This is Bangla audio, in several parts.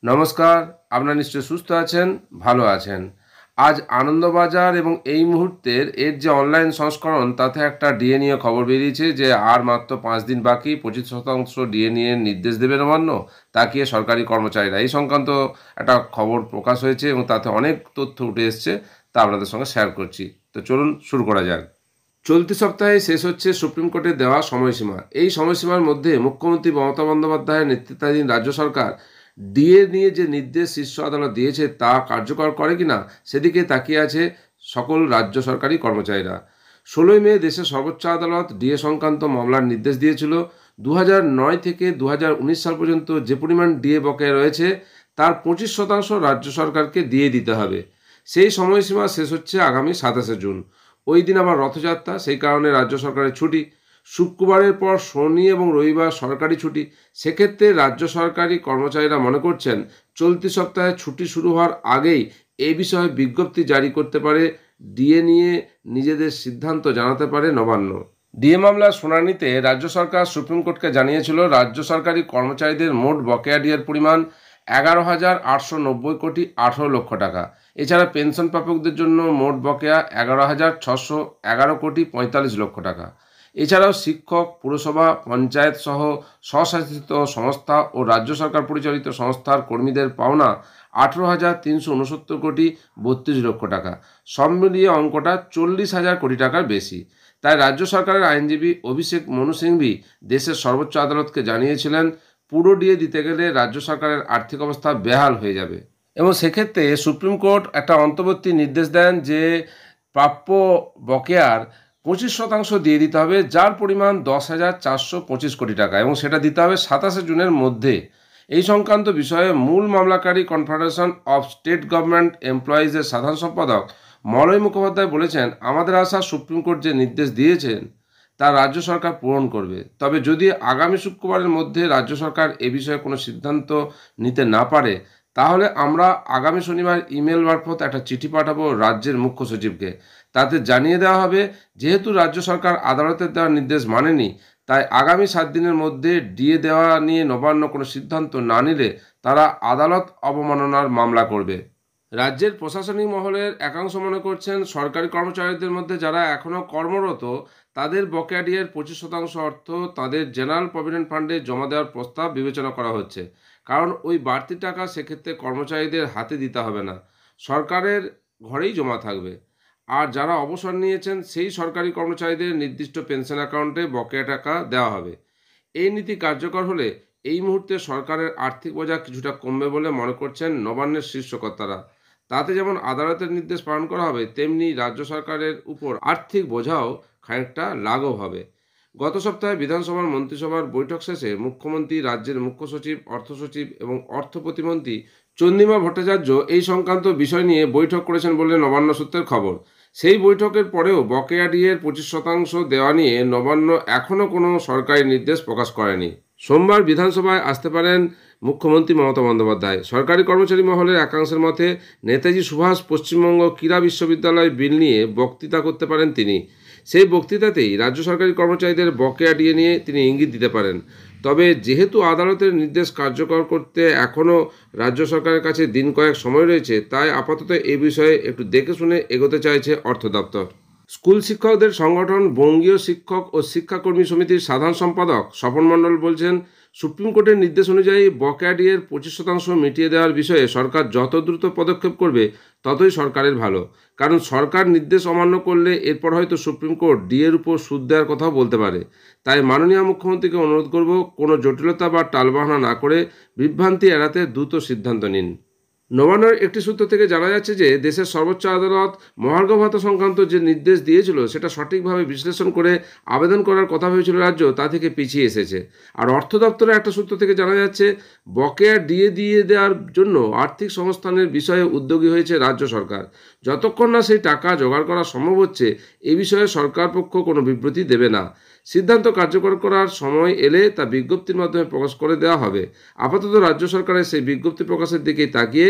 নমস্কার, আপনারা নিশ্চয়ই সুস্থ আছেন, ভালো আছেন। আজ আনন্দবাজার এবং এই মুহূর্তের এর যে অনলাইন সংস্করণ তাতে একটা ডিএ নিয়ে খবর বেরিয়েছে যে আর মাত্র 5 দিন বাকি 25% ডিএ নিয়ে নির্দেশ দেবে নবান্ন, তাকিয়ে সরকারি কর্মচারীরা। এই সংক্রান্ত একটা খবর প্রকাশ হয়েছে এবং তাতে অনেক তথ্য উঠে এসছে, তা আপনাদের সঙ্গে শেয়ার করছি। তো চলুন শুরু করা যাক। চলতি সপ্তাহে শেষ হচ্ছে সুপ্রিম কোর্টের দেওয়া সময়সীমা। এই সময়সীমার মধ্যে মুখ্যমন্ত্রী মমতা বন্দ্যোপাধ্যায়ের নেতৃত্বাধীন রাজ্য সরকার ডিএ নিয়ে যে নির্দেশ শীর্ষ আদালত দিয়েছে তা কার্যকর করে কিনা সেদিকে তাকিয়ে আছে সকল রাজ্য সরকারি কর্মচারীরা। 16ই মে দেশের সর্বোচ্চ আদালত ডিএ সংক্রান্ত মামলার নির্দেশ দিয়েছিল। 2009 থেকে 2019 সাল পর্যন্ত যে পরিমাণ ডিএ বকেয়া রয়েছে তার 25% রাজ্য সরকারকে দিয়ে দিতে হবে। সেই সময়সীমা শেষ হচ্ছে আগামী 27শে জুন। ওই দিন আবার রথযাত্রা, সেই কারণে রাজ্য সরকারের ছুটি। শুক্রবারের পর শনি এবং রবিবার সরকারি ছুটি। সেক্ষেত্রে রাজ্য সরকারি কর্মচারীরা মনে করছেন চলতি সপ্তাহে ছুটি শুরু হওয়ার আগেই এই বিষয়ে বিজ্ঞপ্তি জারি করতে পারে, ডিএ নিয়ে নিজেদের সিদ্ধান্ত জানাতে পারে নবান্ন। ডিএ মামলার শুনানিতে রাজ্য সরকার সুপ্রিম কোর্টকে জানিয়েছিল রাজ্য সরকারি কর্মচারীদের মোট বকেয়া ডিএর পরিমাণ 11,890 কোটি 18 লক্ষ টাকা। এছাড়া পেনশন প্রাপকদের জন্য মোট বকেয়া 11,611 কোটি 45 লক্ষ টাকা। এছাড়াও শিক্ষক, পুরসভা, পঞ্চায়েত সহ স্বশাসিত সংস্থা ও রাজ্য সরকার পরিচালিত সংস্থার কর্মীদের পাওনা 18,369 কোটি 32 লক্ষ টাকা। সব মিলিয়ে অঙ্কটা 40,000 কোটি টাকার বেশি। তাই রাজ্য সরকারের আইনজীবী অভিষেক মনু সিংভি দেশের সর্বোচ্চ আদালতকে জানিয়েছিলেন পুরো ডিএ দিতে গেলে রাজ্য সরকারের আর্থিক অবস্থা বেহাল হয়ে যাবে এবং সেক্ষেত্রে সুপ্রিম কোর্ট একটা অন্তর্বর্তী নির্দেশ দেন যে প্রাপ্য বকেয়ার 25% দিয়ে দিতে হবে, যার পরিমাণ 10,425 কোটি টাকা, এবং সেটা দিতে হবে 27শে জুনের মধ্যে। এই সংক্রান্ত বিষয়ে মূল মামলাকারী কনফেডারেশন অফ স্টেট গভর্নমেন্ট এমপ্লয়িজের সাধারণ সম্পাদক মলয় মুখোপাধ্যায় বলেছেন, আমাদের আশা সুপ্রিম কোর্ট যে নির্দেশ দিয়েছেন তা রাজ্য সরকার পূরণ করবে। তবে যদি আগামী শুক্রবারের মধ্যে রাজ্য সরকার এ বিষয়ে কোনো সিদ্ধান্ত নিতে না পারে তাহলে আমরা আগামী শনিবার ইমেল মারফত একটা চিঠি পাঠাবো রাজ্যের মুখ্য সচিবকে। তাতে জানিয়ে দেওয়া হবে যেহেতু রাজ্য সরকার আদালতের দেওয়া নির্দেশ মানেনি, তাই আগামী 7 দিনের মধ্যে ডিএ দেওয়া নিয়ে নবান্ন কোনো সিদ্ধান্ত না নিলে তারা আদালত অবমাননার মামলা করবে। রাজ্যের প্রশাসনিক মহলের একাংশ মনে করছেন সরকারি কর্মচারীদের মধ্যে যারা এখনও কর্মরত তাদের বকেয়া ডিএর 25% অর্থ তাদের জেনারেল প্রভিডেন্ট ফান্ডে জমা দেওয়ার প্রস্তাব বিবেচনা করা হচ্ছে। কারণ ওই বাড়তি টাকা সেক্ষেত্রে কর্মচারীদের হাতে দিতে হবে না, সরকারের ঘরেই জমা থাকবে। আর যারা অবসর নিয়েছেন সেই সরকারি কর্মচারীদের নির্দিষ্ট পেনশন অ্যাকাউন্টে বকেয়া টাকা দেওয়া হবে। এই নীতি কার্যকর হলে এই মুহূর্তে সরকারের আর্থিক বোঝা কিছুটা কমবে বলে মনে করছেন নবান্নের শীর্ষকর্তারা। তাতে যেমন আদালতের নির্দেশ পালন করা হবে, তেমনি রাজ্য সরকারের উপর আর্থিক বোঝাও খানিকটা লাঘব হবে। গত সপ্তাহে বিধানসভার মন্ত্রিসভার বৈঠক শেষে মুখ্যমন্ত্রী, রাজ্যের মুখ্য সচিব, অর্থ সচিব এবং অর্থ প্রতিমন্ত্রী চন্দ্রিমা ভট্টাচার্য এই সংক্রান্ত বিষয় নিয়ে বৈঠক করেছেন বলে নবান্ন সূত্রের খবর। সেই বৈঠকের পরেও বকেয়া ডিএর 25% দেওয়া নিয়ে নবান্ন এখনও কোনো সরকারি নির্দেশ প্রকাশ করেনি। সোমবার বিধানসভায় আসতে পারেন মুখ্যমন্ত্রী মমতা বন্দ্যোপাধ্যায়। সরকারি কর্মচারী মহলের একাংশের মতে নেতাজি সুভাষ পশ্চিমবঙ্গ ক্রীড়া বিশ্ববিদ্যালয় বিল নিয়ে বক্তৃতা করতে পারেন তিনি। সেই বক্তৃতাতেই রাজ্য সরকারি কর্মচারীদের বকেয়া ডিএ নিয়ে তিনি ইঙ্গিত দিতে পারেন। তবে যেহেতু আদালতের নির্দেশ কার্যকর করতে এখনও রাজ্য সরকারের কাছে দিন কয়েক সময় রয়েছে, তাই আপাতত এ বিষয়ে একটু দেখে শুনে এগোতে চাইছে অর্থ দপ্তর। স্কুল শিক্ষকদের সংগঠন বঙ্গীয় শিক্ষক ও শিক্ষাকর্মী সমিতির সাধারণ সম্পাদক স্বপন মণ্ডল বলছেন, সুপ্রিম কোর্টের নির্দেশ অনুযায়ী বকেয়া ডিএর 25% মিটিয়ে দেওয়ার বিষয়ে সরকার যত দ্রুত পদক্ষেপ করবে ততই সরকারের ভালো। কারণ সরকার নির্দেশ অমান্য করলে এরপর হয়তো সুপ্রিম কোর্ট ডিএর উপর সুদ দেওয়ার কথাও বলতে পারে। তাই মাননীয় মুখ্যমন্ত্রীকে অনুরোধ করব, কোনো জটিলতা বা টালবাহানা না করে বিভ্রান্তি এড়াতে দ্রুত সিদ্ধান্ত নিন। নবান্নের একটি সূত্র থেকে জানা যাচ্ছে যে দেশের সর্বোচ্চ আদালত মহার্ঘ ভাতা সংক্রান্ত যে নির্দেশ দিয়েছিল সেটা সঠিকভাবে বিশ্লেষণ করে আবেদন করার কথা ভেবেছিল রাজ্য, তা থেকে পিছিয়ে এসেছে। আর অর্থ দপ্তরের একটা সূত্র থেকে জানা যাচ্ছে বকেয়া ডিএ দিয়ে দেওয়ার জন্য আর্থিক সংস্থানের বিষয়ে উদ্যোগী হয়েছে রাজ্য সরকার। যতক্ষণ না সেই টাকা জোগাড় করা সম্ভব হচ্ছে এ বিষয়ে সরকার পক্ষ কোনো বিবৃতি দেবে না। সিদ্ধান্ত কার্যকর করার সময় এলে তা বিজ্ঞপ্তির মাধ্যমে প্রকাশ করে দেওয়া হবে। আপাতত রাজ্য সরকারের সেই বিজ্ঞপ্তি প্রকাশের দিকেই তাকিয়ে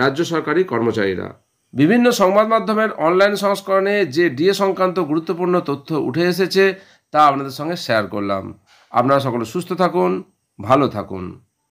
রাজ্য সরকারি কর্মচারীরা। বিভিন্ন সংবাদ মাধ্যমের অনলাইন সংস্করণে যে ডিএ সংক্রান্ত গুরুত্বপূর্ণ তথ্য উঠে এসেছে তা আপনাদের সঙ্গে শেয়ার করলাম। আপনারা সকলে সুস্থ থাকুন, ভালো থাকুন।